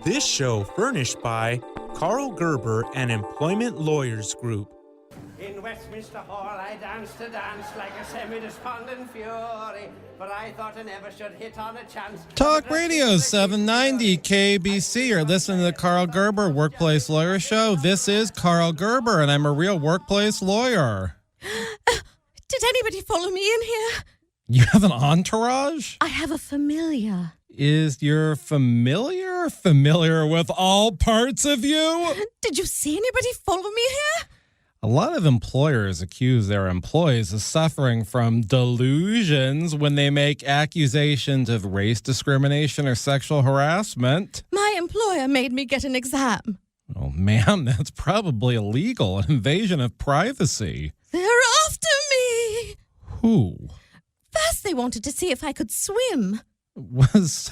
This show furnished by Karl Gerber and Employment Lawyers Group. In Westminster Hall I danced a dance like a semi-despondent fury, but I thought I never should hit on a chance. Talk Radio 790 KABC. You're listening to the Karl Gerber Workplace Lawyer Show. This is Karl Gerber, and I'm a real workplace lawyer. Did anybody follow me in here? You have an entourage? I have a familiar. Is your familiar with all parts of you? Did you see anybody follow me here? A lot of employers accuse their employees of suffering from delusions when they make accusations of race discrimination or sexual harassment. My employer made me get an exam. Oh, ma'am, that's probably illegal, an invasion of privacy. They're after me. Who? First, they wanted to see if I could swim. Was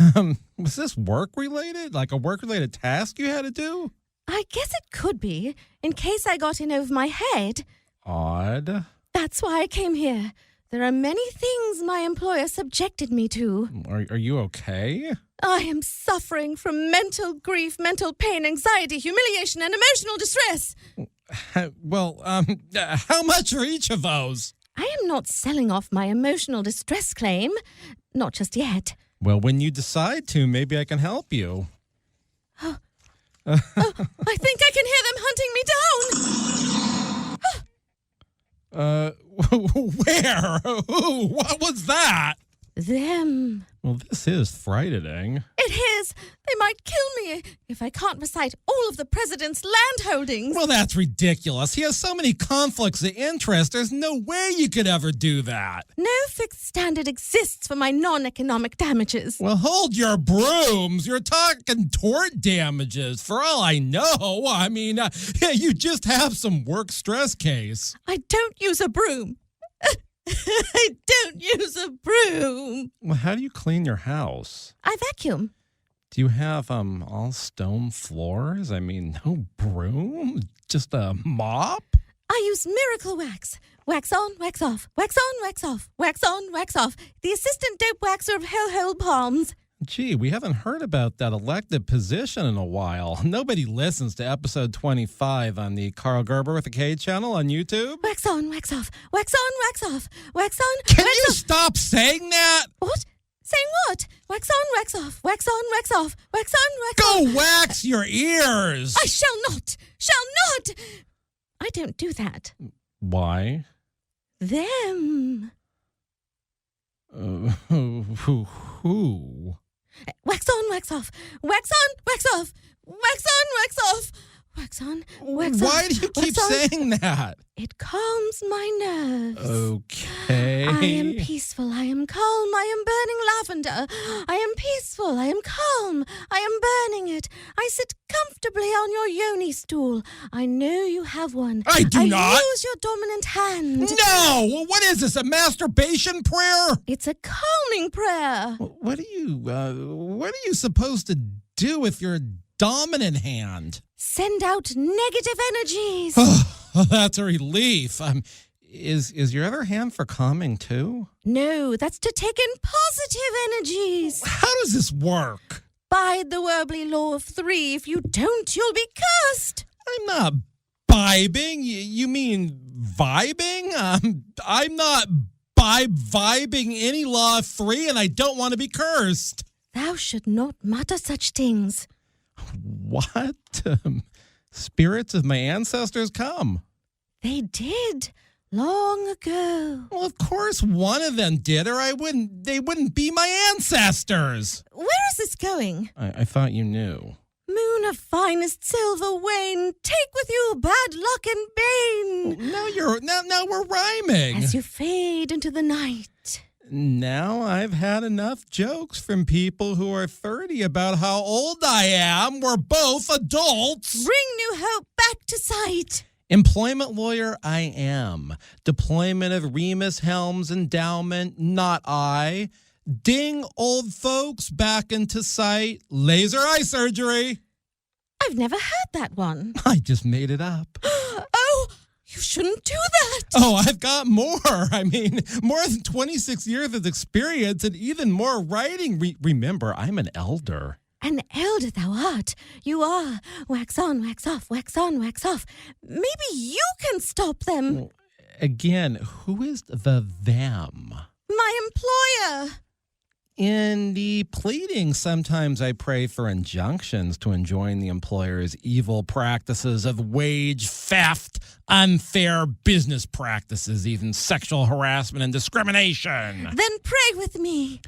this work-related? Like a work-related task you had to do? I guess it could be, in case I got in over my head. Odd. That's why I came here. There are many things my employer subjected me to. Are you okay? I am suffering from mental grief, mental pain, anxiety, humiliation, and emotional distress. Well, how much are each of those? I am not selling off my emotional distress claim. Not just yet. Well, when you decide to, maybe I can help you. Oh, I think I can hear them hunting me down. Where? Who? What was that? Them. Well, this is frightening. It is. They might kill me if I can't recite all of the president's land holdings. Well, that's ridiculous. He has so many conflicts of interest. There's no way you could ever do that. No fixed standard exists for my non-economic damages. Well, hold your brooms. You're talking tort damages. For all I know, you just have some work stress case. I don't use a broom. I don't use a broom. Well, how do you clean your house? I vacuum. Do you have all stone floors? No broom? Just a mop? I use miracle wax. Wax on, wax off. Wax on, wax off. Wax on, wax off. The assistant dope waxer of Hellhole Palms. Gee, we haven't heard about that elected position in a while. Nobody listens to episode 25 on the Karl Gerber with a K channel on YouTube. Wax on, wax off. Wax on, wax off. Wax on, Can wax you off. stop saying that? What? Saying what? Wax on, wax off. Wax on, wax off. Wax on, wax off. Go wax your ears. I shall not. Shall not. I don't do that. Why? Them. Who? Wax on, wax off. Wax on, wax off. Wax on, wax off. Wax on, wax off. Why do you keep saying that? It calms my nerves. Okay. I am peaceful. I am calm. I am burning lavender. I am peaceful. I am calm. I am burning it. I sit comfortably on your yoni stool. I know you have one. I do not. Use your dominant hand. No! Well, what is this, a masturbation prayer? It's a calming prayer. What are you supposed to do with your dominant hand? Send out negative energies. Oh, that's a relief. Is your other hand for calming too? No, that's to take in positive energies. How does this work? Bide the Werbly law of 3. If you don't, you'll be cursed. I'm not vibing. You mean vibing? I'm not vibing any law of 3, and I don't want to be cursed. Thou should not mutter such things. What? Spirits of my ancestors come. They did, long ago. Well, of course one of them did, or they wouldn't be my ancestors. Where is this going? I thought you knew. Moon of finest silver wane, take with you bad luck and bane. Now we're rhyming. As you fade into the night. Now I've had enough jokes from people who are 30 about how old I am. We're both adults. Bring new hope back to sight. Employment lawyer I am. Deployment of Remus Helms endowment, not I. Ding old folks back into sight. Laser eye surgery. I've never heard that one. I just made it up. Oh, you shouldn't do that. Oh, I've got more. More than 26 years of experience and even more writing. Remember, I'm an elder. An elder thou art. You are. Wax on, wax off, wax on, wax off. Maybe you can stop them. Well, again, who is the them? My employer. In the pleading, sometimes I pray for injunctions to enjoin the employer's evil practices of wage theft, unfair business practices, even sexual harassment and discrimination. Then pray with me.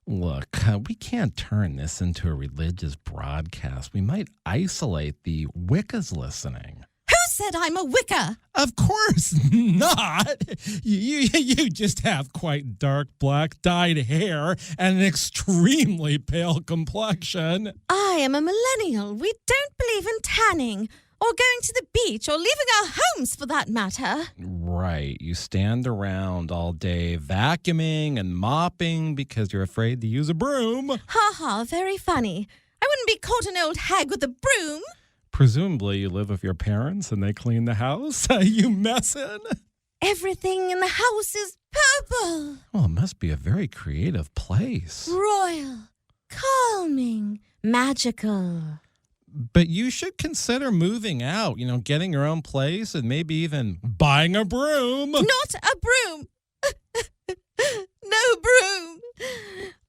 Look, we can't turn this into a religious broadcast. We might isolate the Wiccas listening. Who said I'm a Wicca? Of course not. You just have quite dark black dyed hair and an extremely pale complexion. I am a millennial. We don't believe in tanning or going to the beach or leaving our homes for that matter. Right. You stand around all day vacuuming and mopping because you're afraid to use a broom. Ha ha, very funny. I wouldn't be caught an old hag with a broom. Presumably you live with your parents and they clean the house. You messin'? Everything in the house is purple. Well, it must be a very creative place. Royal, calming, magical. But you should consider moving out, getting your own place and maybe even buying a broom. Not a broom. No broom.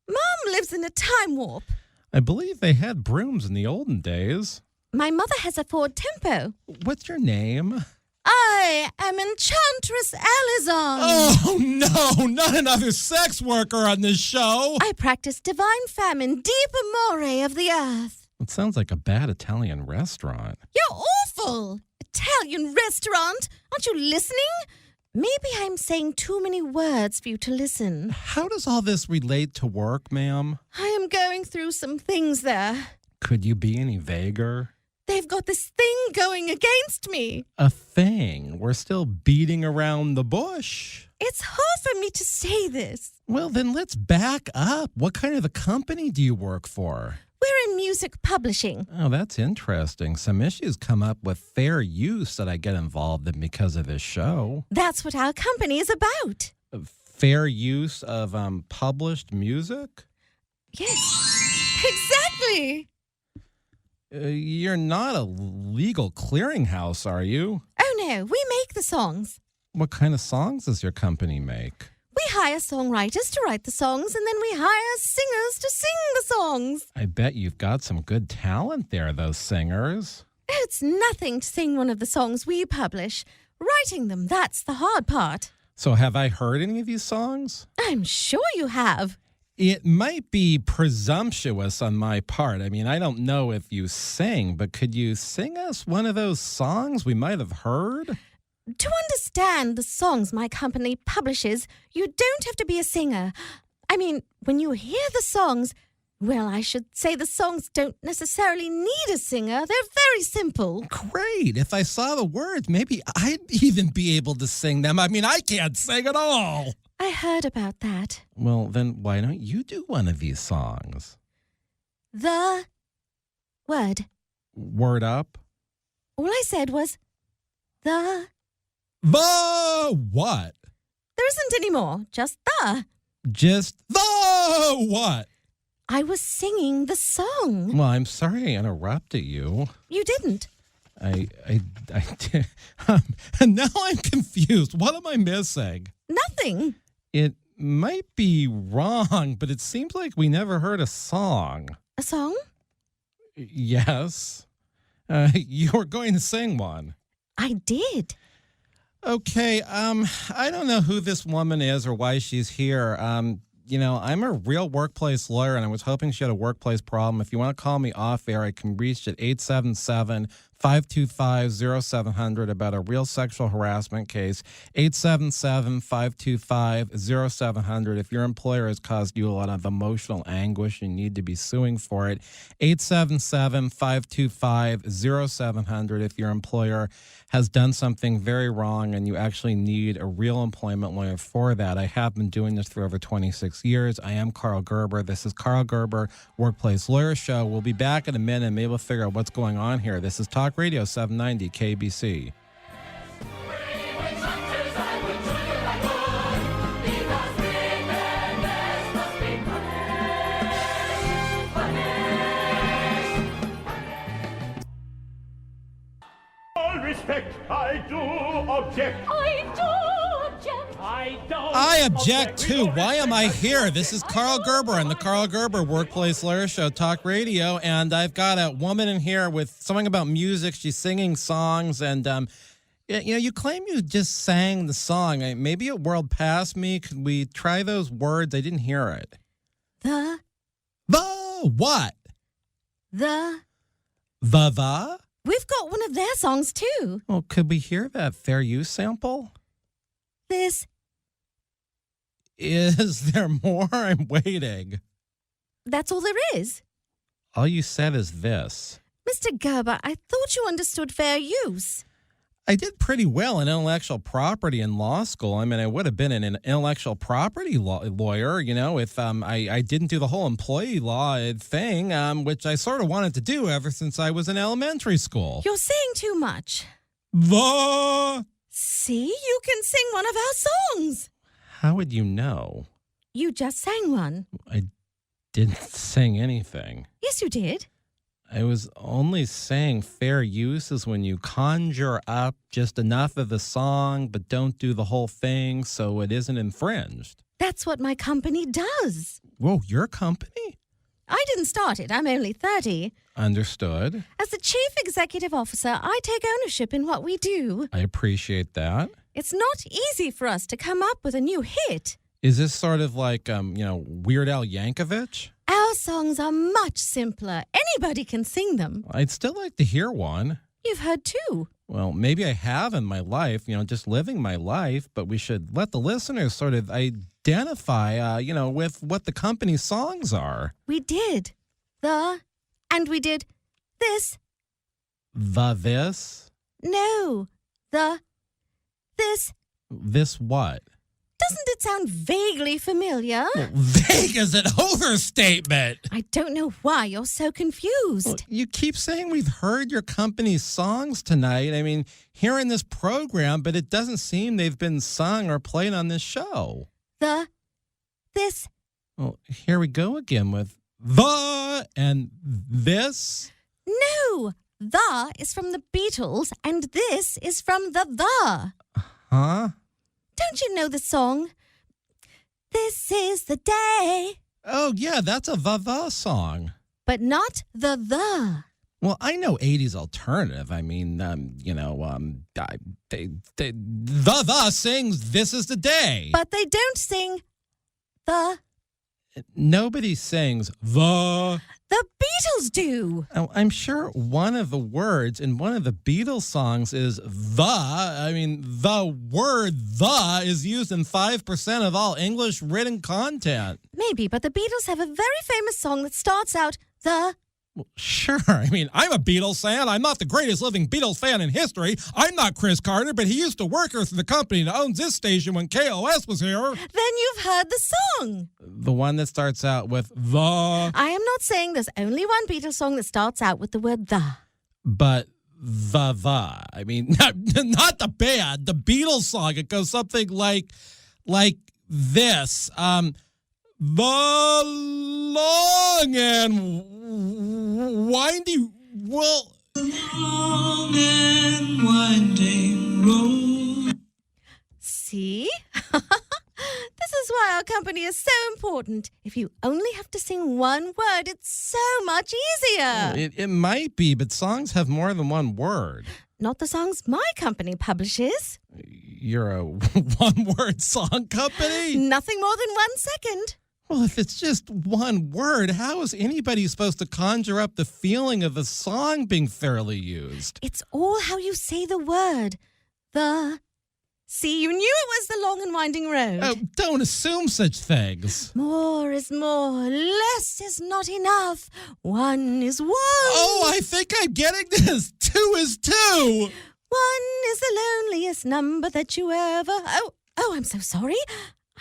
Mom lives in a time warp. I believe they had brooms in the olden days. My mother has a Ford Tempo. What's your name? I am Enchantress Alizon. Oh, no, not another sex worker on this show. I practice divine famine, deep amore of the earth. It sounds like a bad Italian restaurant. You're awful. Italian restaurant. Aren't you listening? Maybe I'm saying too many words for you to listen. How does all this relate to work, ma'am? I am going through some things there. Could you be any vaguer? They've got this thing going against me. A thing? We're still beating around the bush. It's hard for me to say this. Well, then let's back up. What kind of a company do you work for? We're in music publishing. Oh, that's interesting. Some issues come up with fair use that I get involved in because of this show. That's what our company is about. Fair use of published music? Yes, exactly. You're not a legal clearinghouse, are you? Oh, no, we make the songs. What kind of songs does your company make? We hire songwriters to write the songs, and then we hire singers to sing the songs. I bet you've got some good talent there, those singers. It's nothing to sing one of the songs we publish. Writing them, that's the hard part. So have I heard any of these songs? I'm sure you have. It might be presumptuous on my part. I mean, I don't know if you sing, but could you sing us one of those songs we might have heard? To understand the songs my company publishes, you don't have to be a singer. I mean, when you hear the songs, well, I should say the songs don't necessarily need a singer. They're very simple. Great. If I saw the words, maybe I'd even be able to sing them. I mean, I can't sing at all. I heard about that. Well, then why don't you do one of these songs? The word. Word up. All I said was the. The what? There isn't any more, just the. Just the what? I was singing the song. Well, I'm sorry I interrupted you. You didn't. I did. And now I'm confused. What am I missing? Nothing. It might be wrong, but it seems like we never heard a song. A song? Yes. You were going to sing one. I did. Okay, I don't know who this woman is or why she's here. I'm a real workplace lawyer, and I was hoping she had a workplace problem. If you want to call me off air, I can reach at 877-525-0700 about a real sexual harassment case. 877-525-0700. If your employer has caused you a lot of emotional anguish and you need to be suing for it, 877-525-0700. If your employer has done something very wrong and you actually need a real employment lawyer for that. I have been doing this for over 26 years. I am Karl Gerber. This is Karl Gerber Workplace Lawyer Show. We'll be back in a minute and maybe we'll figure out what's going on here. This is Talk Radio 790 KABC. all respect, I do object. I object too. Why am I here? This is Karl Gerber on the Karl Gerber Workplace Lawyer Show Talk Radio, and I've got a woman in here with something about music. She's singing songs, and you claim you just sang the song. Maybe it whirled past me. Could we try those words? I didn't hear it. The What? The The? We've got one of their songs too. Well, could we hear that Fair Use sample? This. Is there more? I'm waiting. That's all there is. All you said is this. Mr. Gerber, I thought you understood fair use. I did pretty well in intellectual property in law school. I mean, I would have been an intellectual property lawyer, if I didn't do the whole employee law thing, which I sort of wanted to do ever since I was in elementary school. You're saying too much. See, you can sing one of our songs. How would you know? You just sang one. I didn't sing anything. Yes, you did. I was only saying fair use is when you conjure up just enough of the song, but don't do the whole thing so it isn't infringed. That's what my company does. Whoa, your company? I didn't start it. I'm only 30. Understood. As the chief executive officer, I take ownership in what we do. I appreciate that. It's not easy for us to come up with a new hit. Is this sort of like, Weird Al Yankovic? Our songs are much simpler. Anybody can sing them. I'd still like to hear one. You've heard two. Well, maybe I have in my life, just living my life, but we should let the listeners sort of identify, with what the company's songs are. We did and we did this. This? No, this. This what? Doesn't it sound vaguely familiar? Well, vague is an overstatement. I don't know why you're so confused. Well, you keep saying we've heard your company's songs tonight. I mean, here in this program, but it doesn't seem they've been sung or played on this show. This. Well, here we go again with the and this. No, the is from the Beatles and this is from the. Huh? Don't you know the song? This is the day. Oh, yeah, that's a the song. But not the. Well, I know 80s alternative. I mean, the sings This Is the Day. But they don't sing the. Nobody sings the. The Beatles do. Oh, I'm sure one of the words in one of the Beatles songs is the. I mean, the word the is used in 5% of all English written content. Maybe, but the Beatles have a very famous song that starts out the. Well, sure. I mean, I'm a Beatles fan. I'm not the greatest living Beatles fan in history. I'm not Chris Carter, but he used to work for the company that owns this station when KOS was here. Then you've heard the song. The one that starts out with the. I am not saying there's only one Beatles song that starts out with the word the. But the. I mean, not the band, the Beatles song. It goes something like this. The long and windy, long and winding road. See? This is why our company is so important. If you only have to sing one word, it's so much easier. It might be, but songs have more than one word. Not the songs my company publishes. You're a one-word song company? Nothing more than 1 second. Well, if it's just one word, how is anybody supposed to conjure up the feeling of a song being fairly used? It's all how you say the word. The. See, you knew it was the long and winding road. Oh, don't assume such things. More is more, less is not enough. One is one. Oh, I think I'm getting this. 2 is 2. 1 is the loneliest number that you ever. Oh, I'm so sorry.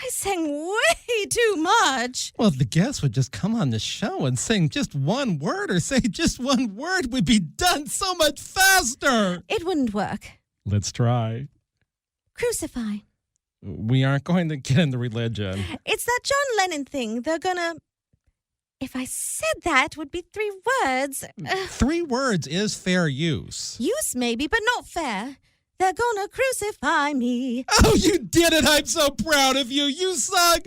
I sang way too much. Well, if the guests would just come on the show and sing just one word or say just one word, we'd be done so much faster. It wouldn't work. Let's try. Crucify. We aren't going to get into religion. It's that John Lennon thing. They're gonna If I said that, would be 3 words. 3 words is fair use. Use maybe, but not fair. They're gonna crucify me. Oh, you did it. I'm so proud of you. You sung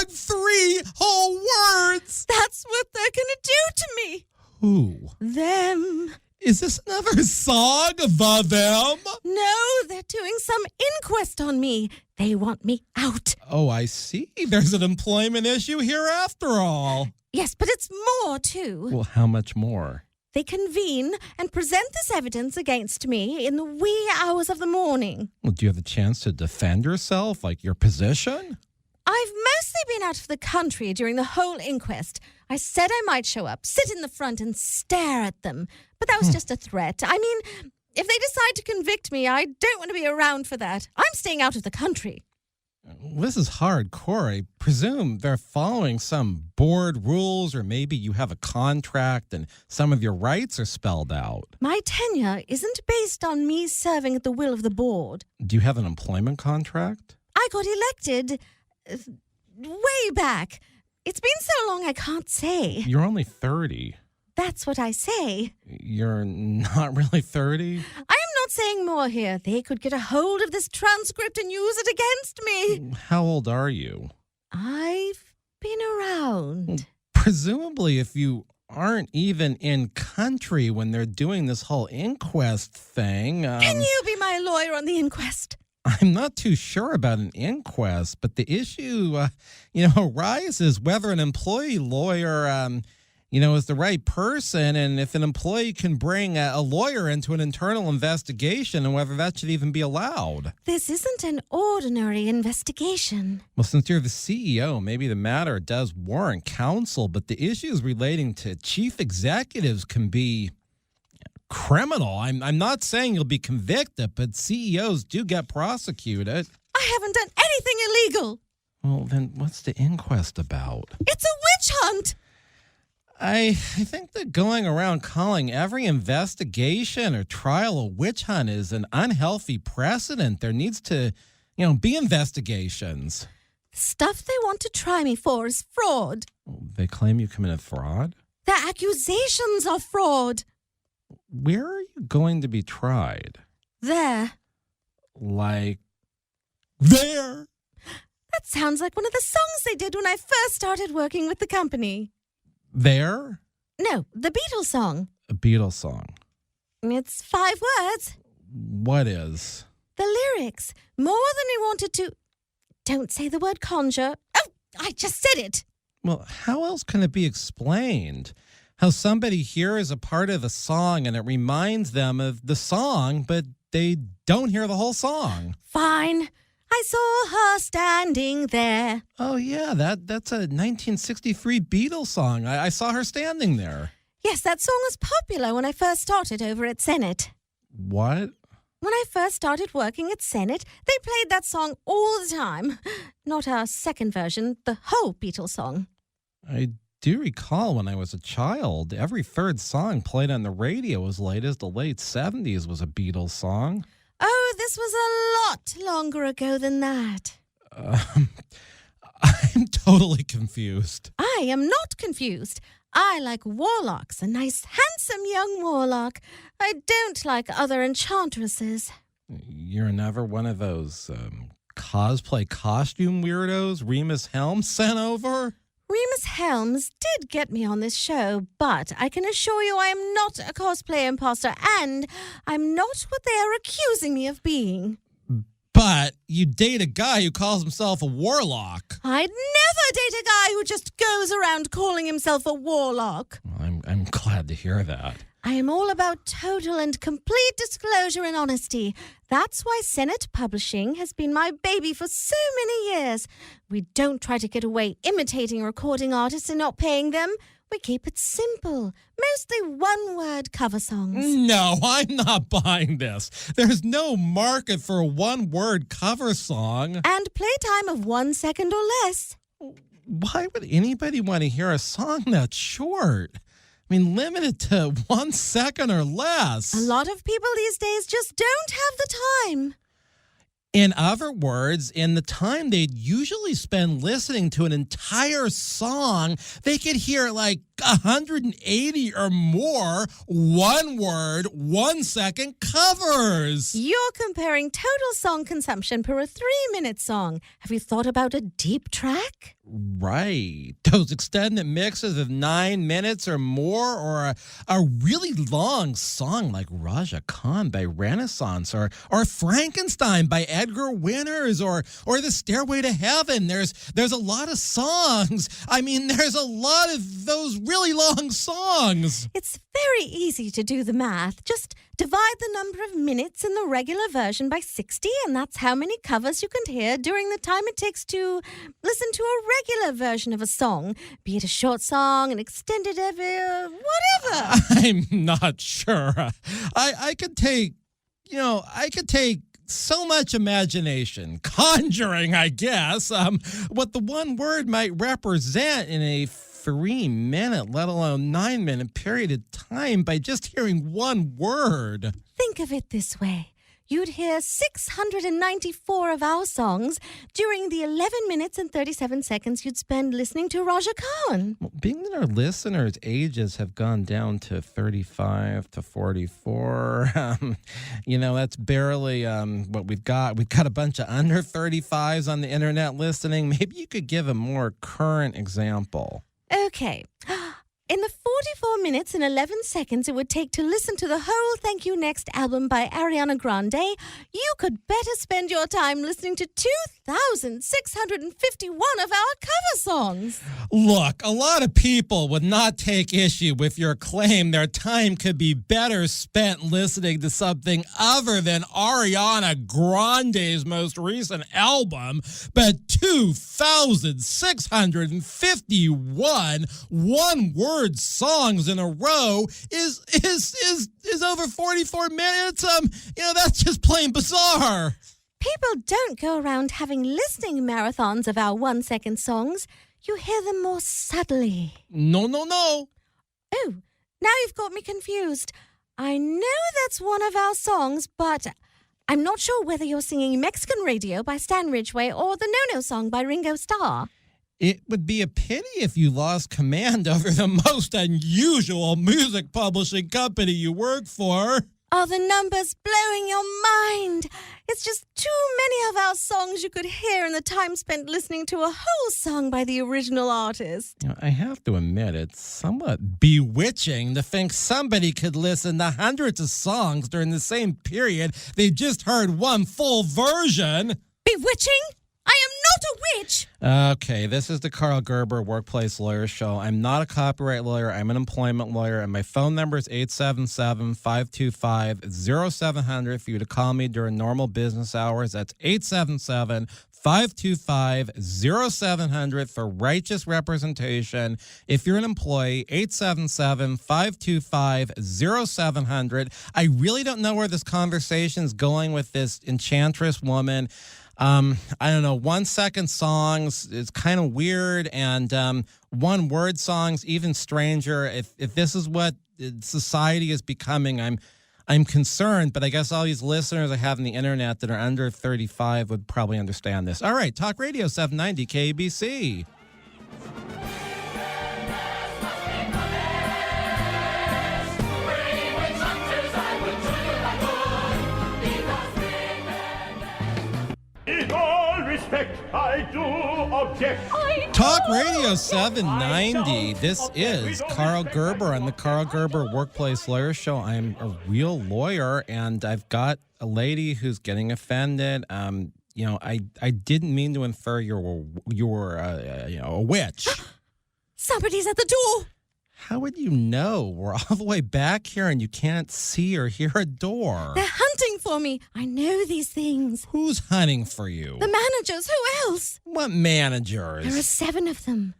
3 whole words. That's what they're gonna do to me. Who? Them. Is this another song? The Them? No, they're doing some inquest on me. They want me out. Oh, I see. There's an employment issue here after all. Yes, but it's more, too. Well, how much more? They convene and present this evidence against me in the wee hours of the morning. Well, do you have the chance to defend yourself, like your position? I've mostly been out of the country during the whole inquest. I said I might show up, sit in the front and stare at them. But that was just a threat. I mean, if they decide to convict me, I don't want to be around for that. I'm staying out of the country. This is hardcore. I presume they're following some board rules, or maybe you have a contract and some of your rights are spelled out. My tenure isn't based on me serving at the will of the board. Do you have an employment contract? I got elected way back. It's been so long I can't say. You're only 30. That's what I say. You're not really 30? I am not saying more here. They could get a hold of this transcript and use it against me. How old are you? I've been around. Presumably, if you aren't even in country when they're doing this whole inquest thing. Can you be my lawyer on the inquest? I'm not too sure about an inquest, but the issue, arises whether an employee lawyer, is the right person, and if an employee can bring a lawyer into an internal investigation, and whether that should even be allowed. This isn't an ordinary investigation. Well, since you're the CEO, maybe the matter does warrant counsel, but the issues relating to chief executives can be criminal. I'm not saying you'll be convicted, but CEOs do get prosecuted. I haven't done anything illegal. Well, then what's the inquest about? It's a witch hunt. I think that going around calling every investigation or trial a witch hunt is an unhealthy precedent. There needs to, be investigations. The stuff they want to try me for is fraud. They claim you committed fraud? Their accusations are fraud. Where are you going to be tried? There. Like, there? That sounds like one of the songs they did when I first started working with the company. There? No, the Beatles song. A Beatles song. It's 5 words. What is? The lyrics. More than we wanted to... Don't say the word conjure. Oh, I just said it. Well, how else can it be explained? How somebody hears a part of the song and it reminds them of the song, but they don't hear the whole song. Fine. I saw her standing there. Oh, yeah, that's a 1963 Beatles song. I saw her standing there. Yes, that song was popular when I first started over at Senate. What? When I first started working at Senate, they played that song all the time. Not our second version, the whole Beatles song. I do recall when I was a child, every third song played on the radio as late as the late 70s was a Beatles song. Oh, this was a lot longer ago than that. I'm totally confused. I am not confused. I like warlocks, a nice, handsome young warlock. I don't like other enchantresses. You're never one of those cosplay costume weirdos Remus Helms sent over? Remus Helms did get me on this show, but I can assure you I am not a cosplay imposter, and I'm not what they are accusing me of being. But you date a guy who calls himself a warlock. I'd never date a guy who just goes around calling himself a warlock. Well, I'm glad to hear that. I am all about total and complete disclosure and honesty. That's why Senate Publishing has been my baby for so many years. We don't try to get away imitating recording artists and not paying them. We keep it simple, mostly one-word cover songs. No, I'm not buying this. There's no market for a one-word cover song. And playtime of 1 second or less. Why would anybody want to hear a song that's short? I mean, limited to 1 second or less. A lot of people these days just don't have the time. In other words, in the time they'd usually spend listening to an entire song, they could hear like 180 or more 1 word, 1 second covers. You're comparing total song consumption per a 3-minute song. Have you thought about a deep track? Right. Those extended mixes of 9 minutes or more, or a really long song like Raja Khan by Renaissance, or Frankenstein by Edgar Winters, or The Stairway to Heaven. There's a lot of songs. I mean, there's a lot of those really long songs. It's very easy to do the math. Just divide the number of minutes in the regular version by 60, and that's how many covers you can hear during the time it takes to listen to a regular version of a song, be it a short song, an extended, whatever. I'm not sure. I could take so much imagination, conjuring, I guess, what the one word might represent in a 3-minute, let alone 9-minute period of time by just hearing one word. Think of it this way. You'd hear 694 of our songs during the 11 minutes and 37 seconds you'd spend listening to Raja Khan. Well, being that our listeners' ages have gone down to 35 to 44, that's barely what we've got. We've got a bunch of under 35s on the internet listening. Maybe you could give a more current example. Okay. In the 44 minutes and 11 seconds it would take to listen to the whole Thank You Next album by Ariana Grande, you could better spend your time listening to 2,651 of our cover songs. Look, a lot of people would not take issue with your claim their time could be better spent listening to something other than Ariana Grande's most recent album, but 2,651 one-word songs in a row is over 44 minutes. That's just plain bizarre. People don't go around having listening marathons of our 1-second songs. You hear them more subtly. No. Oh, now you've got me confused. I know that's one of our songs, but I'm not sure whether you're singing Mexican Radio by Stan Ridgway or the No-No Song by Ringo Starr. It would be a pity if you lost command over the most unusual music publishing company you work for. Are the numbers blowing your mind? It's just too many of our songs you could hear in the time spent listening to a whole song by the original artist. I have to admit, it's somewhat bewitching to think somebody could listen to hundreds of songs during the same period they just heard one full version. Bewitching? I am not a witch. Okay, this is the Karl Gerber Workplace Lawyer Show. I'm not a copyright lawyer. I'm an employment lawyer, and my phone number is 877-525-0700 for you to call me during normal business hours. That's 877-525-0700 for righteous representation. If you're an employee, 877-525-0700. I really don't know where this conversation is going with this enchantress woman. I don't know, 1-second songs is kind of weird, and one-word songs even stranger. If this is what society is becoming, I'm concerned, but I guess all these listeners I have on the internet that are under 35 would probably understand this. All right, Talk Radio 790 KABC. I do object. Talk Radio 790. This is Karl Gerber on the Karl Gerber Workplace Lawyer Show. I'm a real lawyer, and I've got a lady who's getting offended. I didn't mean to infer you were a witch. Somebody's at the door. How would you know? We're all the way back here and you can't see or hear a door. They're hunting for me. I know these things. Who's hunting for you? The managers. Who else? What managers? There are 7 of them.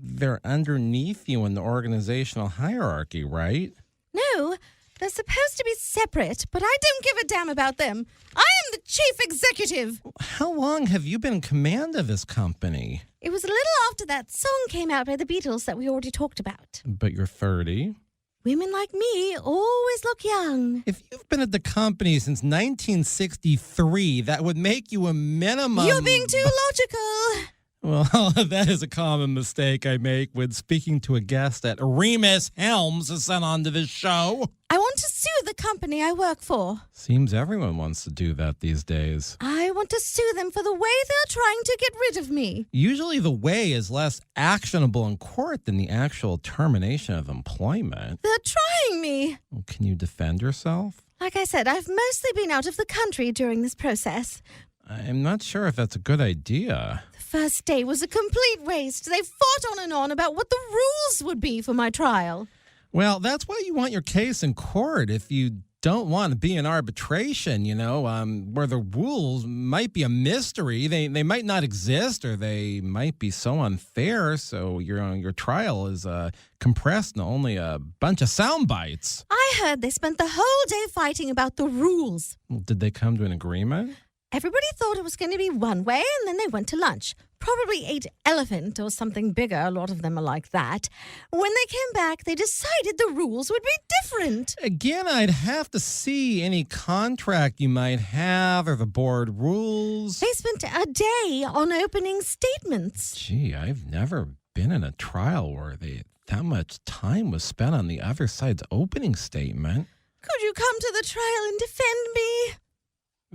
They're underneath you in the organizational hierarchy, right? No, they're supposed to be separate, but I don't give a damn about them. I am the chief executive. How long have you been in command of this company? It was a little after that song came out by the Beatles that we already talked about. But you're 30. Women like me always look young. If you've been at the company since 1963, that would make you a minimum... You're being too logical. Well, that is a common mistake I make when speaking to a guest that Remus Helms is sent onto this show. I want to sue the company I work for. Seems everyone wants to do that these days. I want to sue them for the way they're trying to get rid of me. Usually the way is less actionable in court than the actual termination of employment. They're trying me. Can you defend yourself? Like I said, I've mostly been out of the country during this process. I'm not sure if that's a good idea. The first day was a complete waste. They fought on and on about what the rules would be for my trial. Well, that's why you want your case in court. If you don't want to be in arbitration, where the rules might be a mystery, they might not exist, or they might be so unfair, so your trial is compressed into only a bunch of sound bites. I heard they spent the whole day fighting about the rules. Well, did they come to an agreement? Everybody thought it was going to be one way, and then they went to lunch. Probably ate elephant or something bigger. A lot of them are like that. When they came back, they decided the rules would be different. Again, I'd have to see any contract you might have or the board rules. They spent a day on opening statements. Gee, I've never been in a trial where that much time was spent on the other side's opening statement. Could you come to the trial and defend me?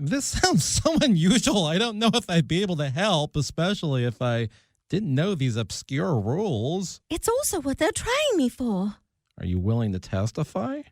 This sounds so unusual. I don't know if I'd be able to help, especially if I didn't know these obscure rules. It's also what they're trying me for. Are you willing to testify?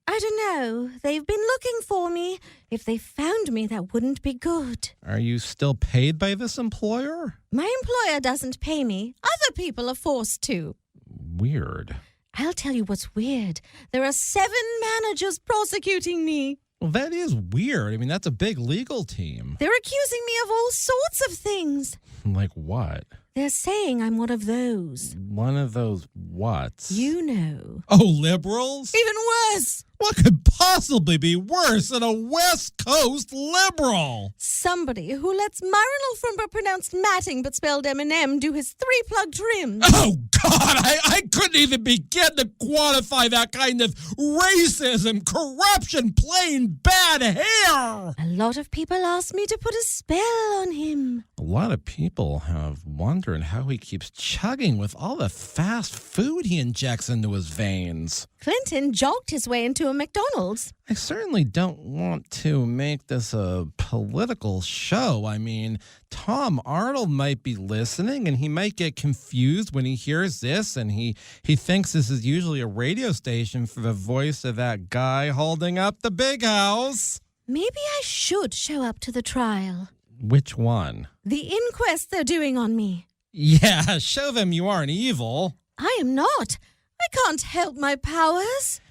I don't know. They've been looking for me. If they found me, that wouldn't be good. Are you still paid by this employer? My employer doesn't pay me. Other people are forced to. Weird. I'll tell you what's weird. There are 7 managers prosecuting me. Well, that is weird. I mean, that's a big legal team. They're accusing me of all sorts of things. Like what? They're saying I'm one of those. One of those whats? You know. Oh, liberals? Even worse. What could possibly be worse than a West Coast liberal? Somebody who lets Myron Frumber pronounced Matting but spelled M&M do his 3-plug trims. Oh, God, I couldn't even begin to quantify that kind of racism, corruption, plain bad hair. A lot of people ask me to put a spell on him. A lot of people have wondered how he keeps chugging with all the fast food he injects into his veins. Clinton jogged his way into a McDonald's. I certainly don't want to make this a political show. I mean, Tom Arnold might be listening, and he might get confused when he hears this, and he thinks this is usually a radio station for the voice of that guy holding up the big house. Maybe I should show up to the trial. Which one? The inquest they're doing on me. Yeah, show them you aren't evil. I am not. I can't help my powers.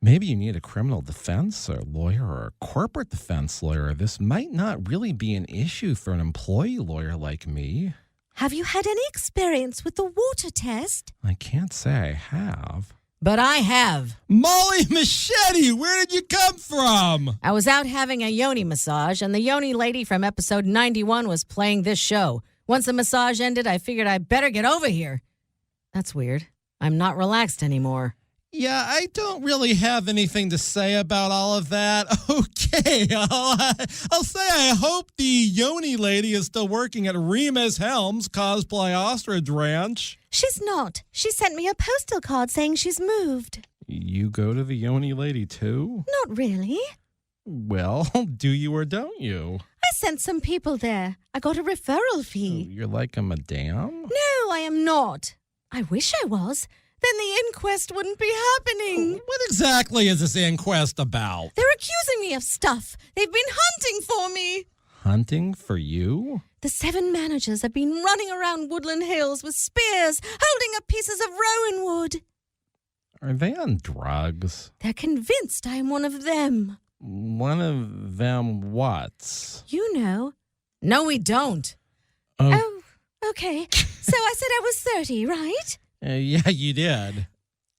Maybe you need a criminal defense lawyer or a corporate defense lawyer. This might not really be an issue for an employee lawyer like me. Have you had any experience with the water test? I can't say I have. But I have. Molly Machete, where did you come from? I was out having a yoni massage, and the yoni lady from episode 91 was playing this show. Once the massage ended, I figured I better get over here. That's weird. I'm not relaxed anymore. Yeah, I don't really have anything to say about all of that. Okay, I'll say I hope the Yoni lady is still working at Remus Helms Cosplay Ostrich Ranch. She's not. She sent me a postal card saying she's moved. You go to the Yoni lady too? Not really. Well, do you or don't you? I sent some people there. I got a referral fee. You're like a madame? No, I am not. I wish I was. Then the inquest wouldn't be happening. What exactly is this inquest about? They're accusing me of stuff. They've been hunting for me. Hunting for you? The 7 managers have been running around Woodland Hills with spears, holding up pieces of rowan wood. Are they on drugs? They're convinced I am one of them. One of them whats? You know. No, we don't. Oh, okay. So I said I was 30, right? Yeah, you did.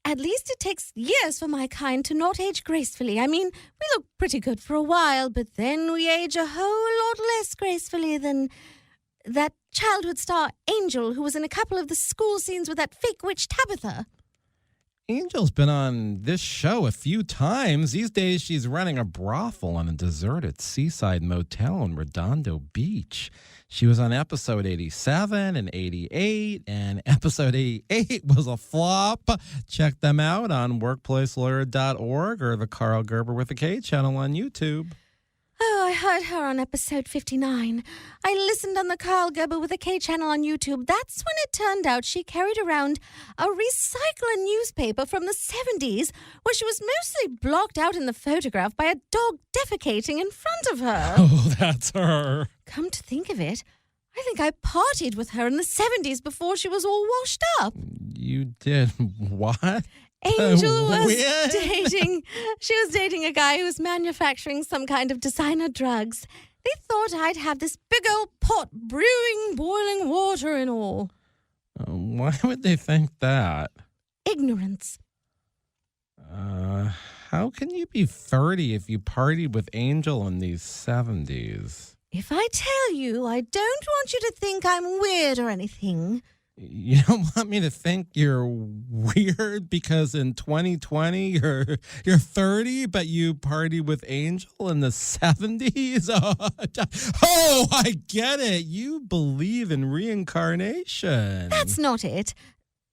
At least it takes years for my kind to not age gracefully. I mean, we look pretty good for a while, but then we age a whole lot less gracefully than that childhood star Angel who was in a couple of the school scenes with that fake witch Tabitha. Angel's been on this show a few times. These days, she's running a brothel on a deserted seaside motel in Redondo Beach. She was on episode 87 and 88, and episode 88 was a flop. Check them out on workplacelawyer.org or the Karl Gerber with a K channel on YouTube. Oh, I heard her on episode 59. I listened on the Karl Gerber with a K channel on YouTube. That's when it turned out she carried around a recycler newspaper from the 70s, which was mostly blocked out in the photograph by a dog defecating in front of her. Oh, that's her. Come to think of it, I think I partied with her in the 70s before she was all washed up. You did what? Angel was Weird. she was dating a guy who was manufacturing some kind of designer drugs. They thought I'd have this big old pot brewing boiling water and all. Why would they think that? Ignorance. How can you be 30 if you partied with Angel in these 70s? If I tell you, I don't want you to think I'm weird or anything. You don't want me to think you're weird because in 2020 you're 30, but you party with Angel in the 70s? Oh, I get it. You believe in reincarnation. That's not it.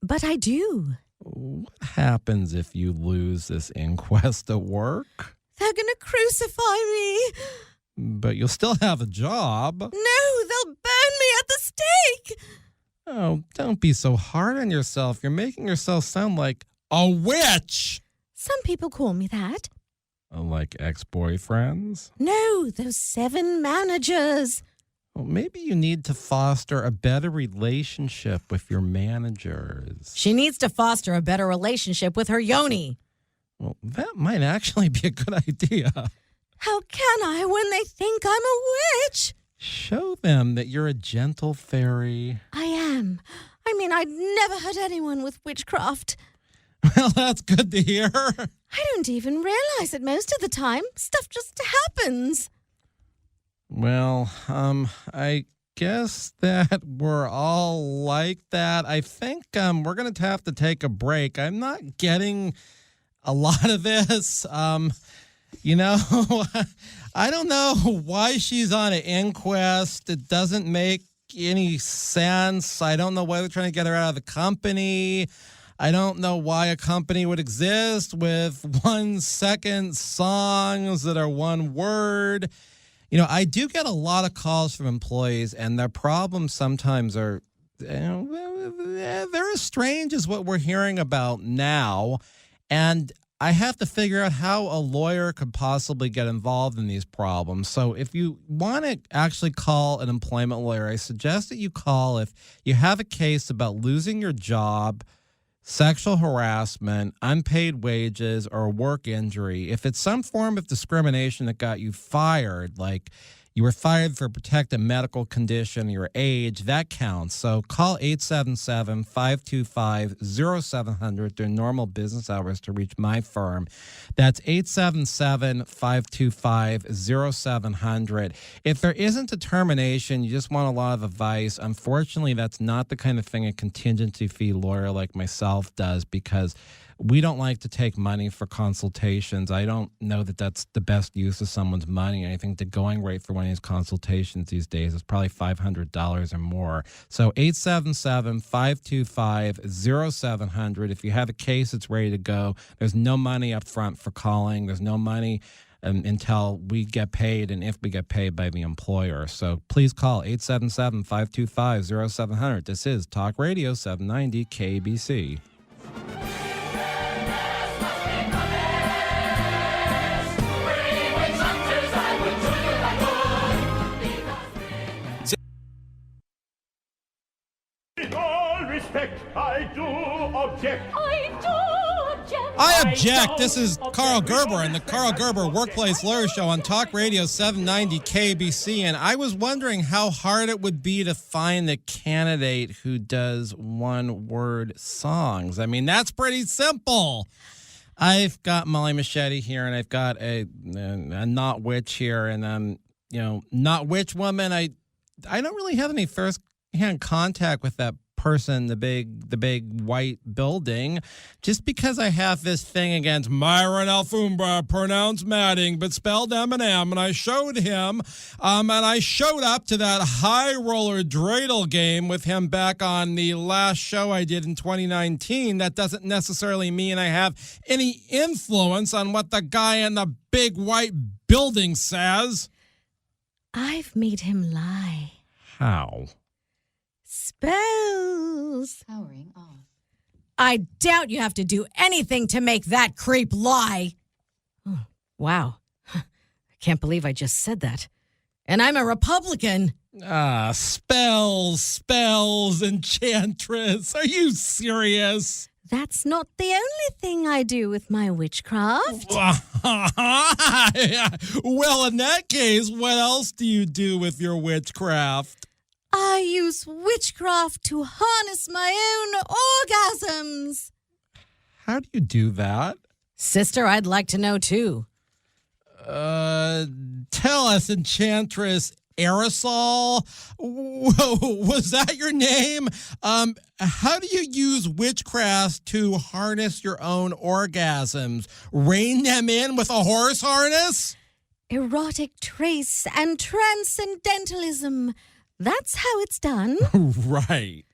But I do. What happens if you lose this inquest at work? They're going to crucify me. But you'll still have a job. No, they'll burn me at the stake. Oh, don't be so hard on yourself. You're making yourself sound like a witch. Some people call me that. Like ex-boyfriends? No, those 7 managers. Well, maybe you need to foster a better relationship with your managers. She needs to foster a better relationship with her yoni. Well, that might actually be a good idea. How can I when they think I'm a witch? Show them that you're a gentle fairy. I am. I mean, I'd never hurt anyone with witchcraft. Well, that's good to hear. I don't even realize it most of the time. Stuff just happens. Well, I guess that we're all like that. I think we're going to have to take a break. I'm not getting a lot of this. I don't know why she's on an inquest. It doesn't make any sense. I don't know why they're trying to get her out of the company. I don't know why a company would exist with 1-second songs that are one word. I do get a lot of calls from employees, and their problems sometimes are, they're as strange as what we're hearing about now. And I have to figure out how a lawyer could possibly get involved in these problems. So if you want to actually call an employment lawyer, I suggest that you call if you have a case about losing your job, sexual harassment, unpaid wages, or work injury. If it's some form of discrimination that got you fired, like you were fired for a protected medical condition, your age, that counts. So call 877-525-0700 during normal business hours to reach my firm. That's 877-525-0700. If there isn't a termination, you just want a lot of advice, unfortunately, that's not the kind of thing a contingency fee lawyer like myself does, because we don't like to take money for consultations. I don't know that that's the best use of someone's money. I think the going rate for one of these consultations these days is probably $500 or more. So 877-525-0700. If you have a case that's ready to go, there's no money up front for calling. There's no money until we get paid, and if we get paid by the employer. So please call 877-525-0700. This is Talk Radio 790 KABC. With all respect, I do object. I object. This is Karl Gerber and the Karl Gerber Workplace Lawyer Show on Talk Radio 790 KABC. And I was wondering how hard it would be to find a candidate who does one-word songs. I mean, that's pretty simple. I've got Molly Machete here, and I've got a not witch here, and not witch woman. I don't really have any first-hand contact with that person, the big white building, just because I have this thing against Myron Alfumbra, pronounced Madding, but spelled M&M, and I showed him, and I showed up to that high roller dreidel game with him back on the last show I did in 2019. That doesn't necessarily mean I have any influence on what the guy in the big white building says. I've made him lie. How? Spells. Powering off. I doubt you have to do anything to make that creep lie. Oh, wow. I can't believe I just said that. And I'm a Republican. Spells, Enchantress. Are you serious? That's not the only thing I do with my witchcraft. Well, in that case, what else do you do with your witchcraft? I use witchcraft to harness my own orgasms. How do you do that? Sister, I'd like to know too. Tell us, Enchantress Aerosol. Was that your name? How do you use witchcraft to harness your own orgasms? Rein them in with a horse harness? Erotic trace and transcendentalism. That's how it's done. Right.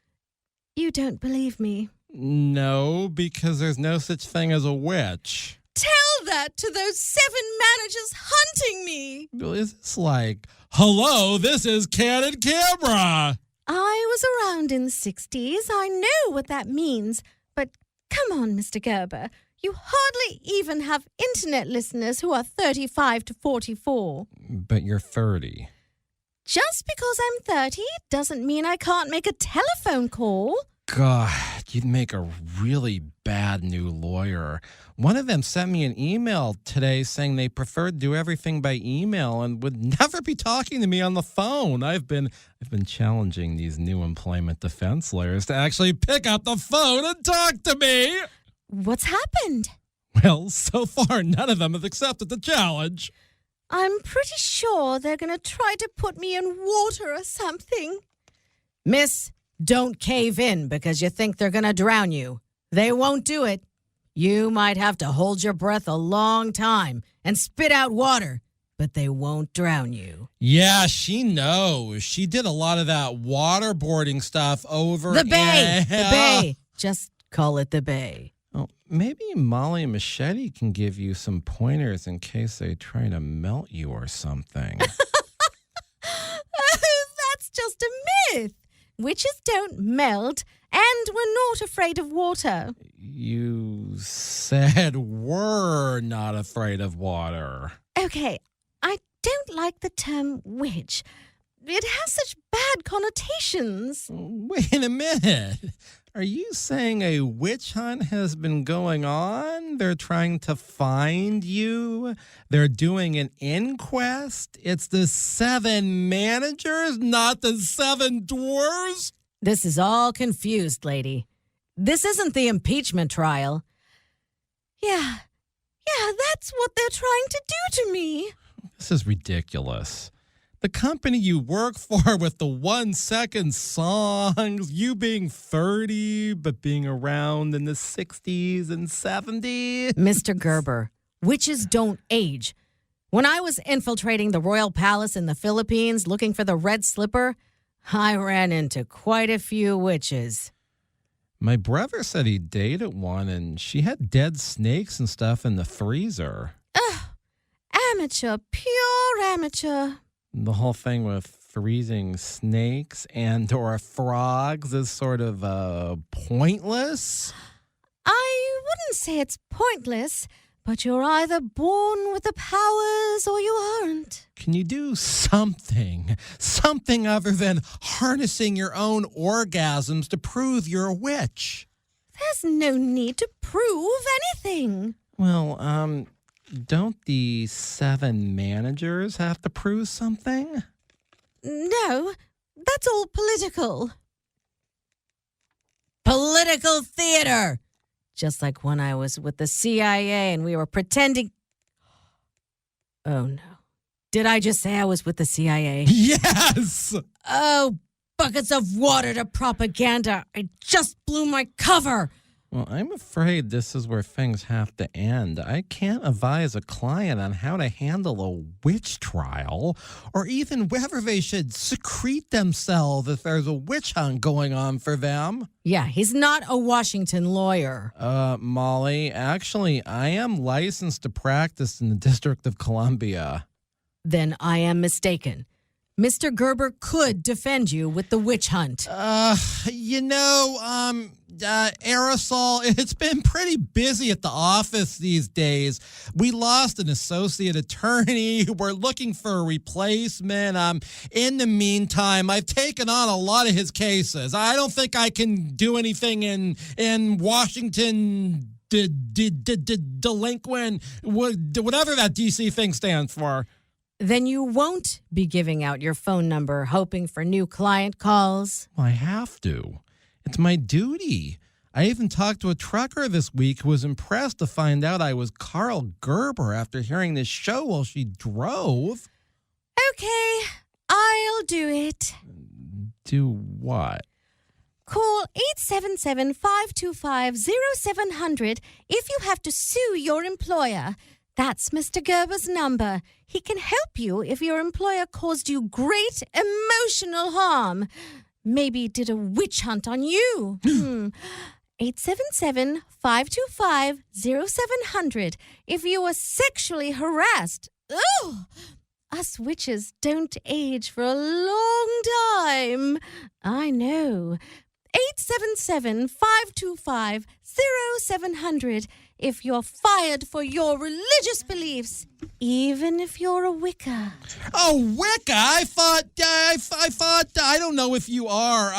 You don't believe me. No, because there's no such thing as a witch. Tell that to those 7 managers hunting me. Is this like, hello, this is Candid Camera? I was around in the 60s. I know what that means. But come on, Mr. Gerber. You hardly even have internet listeners who are 35 to 44. But you're 30. Just because I'm 30 doesn't mean I can't make a telephone call. God, you'd make a really bad new lawyer. One of them sent me an email today saying they prefer to do everything by email and would never be talking to me on the phone. I've been challenging these new employment defense lawyers to actually pick up the phone and talk to me. What's happened? Well, so far, none of them have accepted the challenge. I'm pretty sure they're going to try to put me in water or something. Miss, don't cave in because you think they're going to drown you. They won't do it. You might have to hold your breath a long time and spit out water, but they won't drown you. Yeah, she knows. She did a lot of that waterboarding stuff over The Bay. in- The Bay. Just call it the Bay. Oh, maybe Molly and Machete can give you some pointers in case they try to melt you or something. That's just a myth. Witches don't melt, and we're not afraid of water. You said we're not afraid of water. Okay, I don't like the term witch. It has such bad connotations. Wait a minute. Are you saying a witch hunt has been going on? They're trying to find you? They're doing an inquest? It's the 7 managers, not the 7 dwarves? This is all confused, lady. This isn't the impeachment trial. Yeah, that's what they're trying to do to me. This is ridiculous. The company you work for with the 1-second songs, you being 30, but being around in the 60s and 70s. Mr. Gerber, witches don't age. When I was infiltrating the royal palace in the Philippines looking for the red slipper, I ran into quite a few witches. My brother said he dated one, and she had dead snakes and stuff in the freezer. Ugh, amateur, pure amateur. The whole thing with freezing snakes and or frogs is sort of pointless. I wouldn't say it's pointless, but you're either born with the powers or you aren't. Can you do something other than harnessing your own orgasms to prove you're a witch? There's no need to prove anything. Well, don't the 7 managers have to prove something? No, that's all political. Political theater! Just like when I was with the CIA and we were pretending. Oh, no. Did I just say I was with the CIA? Yes! Oh, buckets of water to propaganda. I just blew my cover. Well, I'm afraid this is where things have to end. I can't advise a client on how to handle a witch trial or even whether they should secrete themselves if there's a witch hunt going on for them. Yeah, he's not a Washington lawyer. Molly, actually, I am licensed to practice in the District of Columbia. Then I am mistaken. Mr. Gerber could defend you with the witch hunt. Aerosol, it's been pretty busy at the office these days. We lost an associate attorney. We're looking for a replacement. In the meantime, I've taken on a lot of his cases. I don't think I can do anything in Washington delinquent, whatever that DC thing stands for. Then you won't be giving out your phone number hoping for new client calls. Well, I have to. It's my duty. I even talked to a trucker this week who was impressed to find out I was Karl Gerber after hearing this show while she drove. Okay, I'll do it. Do what? Call 877-525-0700 if you have to sue your employer. That's Mr. Gerber's number. He can help you if your employer caused you great emotional harm. Maybe did a witch hunt on you. 877-525-0700 if you were sexually harassed. Ugh! Us witches don't age for a long time. I know. 877-525-0700 if you're fired for your religious beliefs, even if you're a Wicca. Oh, Wicca! I thought, I don't know if you are,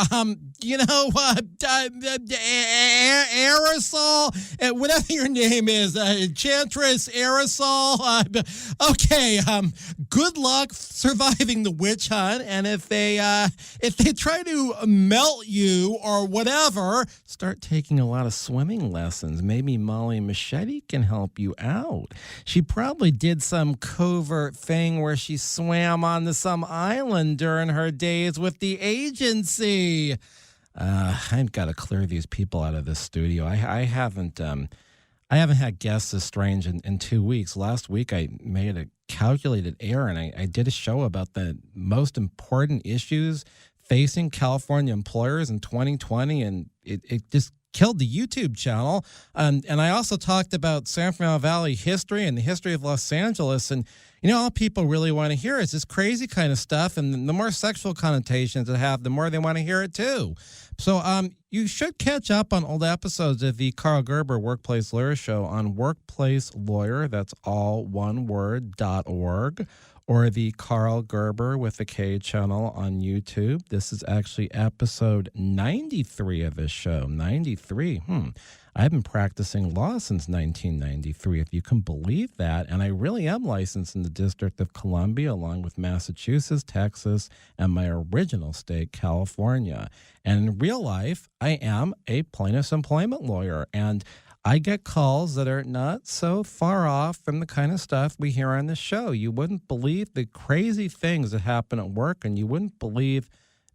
Aerosol, whatever your name is, Enchantress Aerosol. Okay, good luck surviving the witch hunt, and if they try to melt you or whatever, start taking a lot of swimming lessons. Maybe Molly Machete can help you out. She probably did some covert thing where she swam onto some island during her days with the agency. I've got to clear these people out of this studio. I haven't had guests this strange in 2 weeks. Last week I made a calculated error and I did a show about the most important issues facing California employers in 2020, and it just killed the YouTube channel. And I also talked about San Fernando Valley history and the history of Los Angeles. And, all people really want to hear is this crazy kind of stuff. And the more sexual connotations it have, the more they want to hear it too. So you should catch up on old episodes of the Karl Gerber Workplace Lawyer Show on Workplace Lawyer, that's all one word, .org, or the Karl Gerber with the K channel on YouTube. This is actually episode 93 of this show. 93. I've been practicing law since 1993, if you can believe that. And I really am licensed in the District of Columbia, along with Massachusetts, Texas, and my original state, California. And in real life, I am a plaintiff's employment lawyer. And I get calls that are not so far off from the kind of stuff we hear on the show. You wouldn't believe the crazy things that happen at work, and you wouldn't believe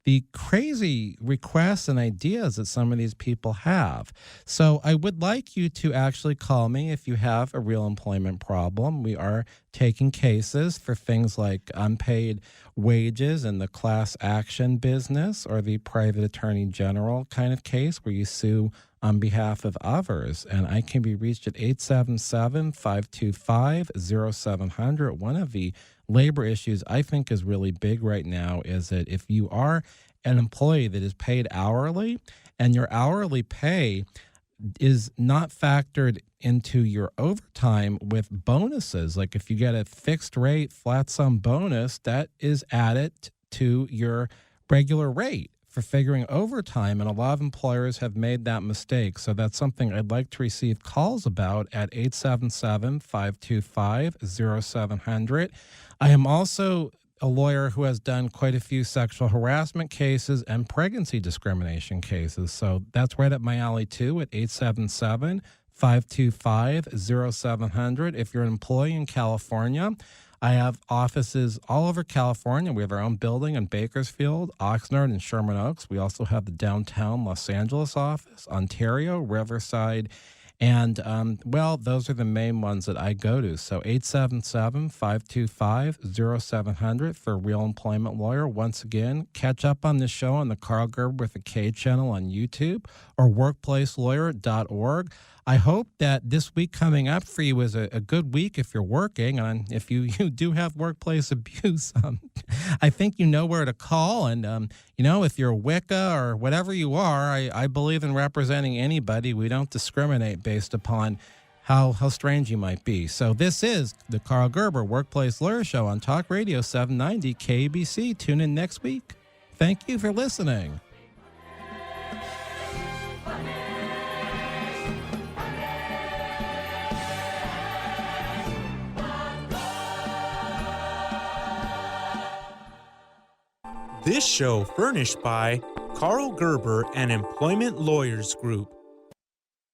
the crazy requests and ideas that some of these people have. So I would like you to actually call me if you have a real employment problem. We are taking cases for things like unpaid wages in the class action business or the private attorney general kind of case where you sue on behalf of others. And I can be reached at 877-525-0700. One of the labor issues I think is really big right now is that if you are an employee that is paid hourly and your hourly pay is not factored into your overtime with bonuses, like if you get a fixed rate flat sum bonus, that is added to your regular rate for figuring overtime, and a lot of employers have made that mistake. So that's something I'd like to receive calls about at 877-525-0700. I am also a lawyer who has done quite a few sexual harassment cases and pregnancy discrimination cases. So that's right up my alley too at 877-525-0700. If you're an employee in California, I have offices all over California. We have our own building in Bakersfield, Oxnard, and Sherman Oaks. We also have the downtown Los Angeles office, Ontario, Riverside, and, well, those are the main ones that I go to. So 877-525-0700 for a Real Employment Lawyer. Once again, catch up on this show on the Karl Gerber with a K channel on YouTube or workplacelawyer.org. I hope that this week coming up for you is a good week if you're working. And if you do have workplace abuse, I think you know where to call. And, if you're Wicca or whatever you are, I believe in representing anybody. We don't discriminate based upon how strange you might be. So this is the Karl Gerber Workplace Lawyer Show on Talk Radio 790 KABC. Tune in next week. Thank you for listening. This show furnished by Karl Gerber and Employment Lawyers Group.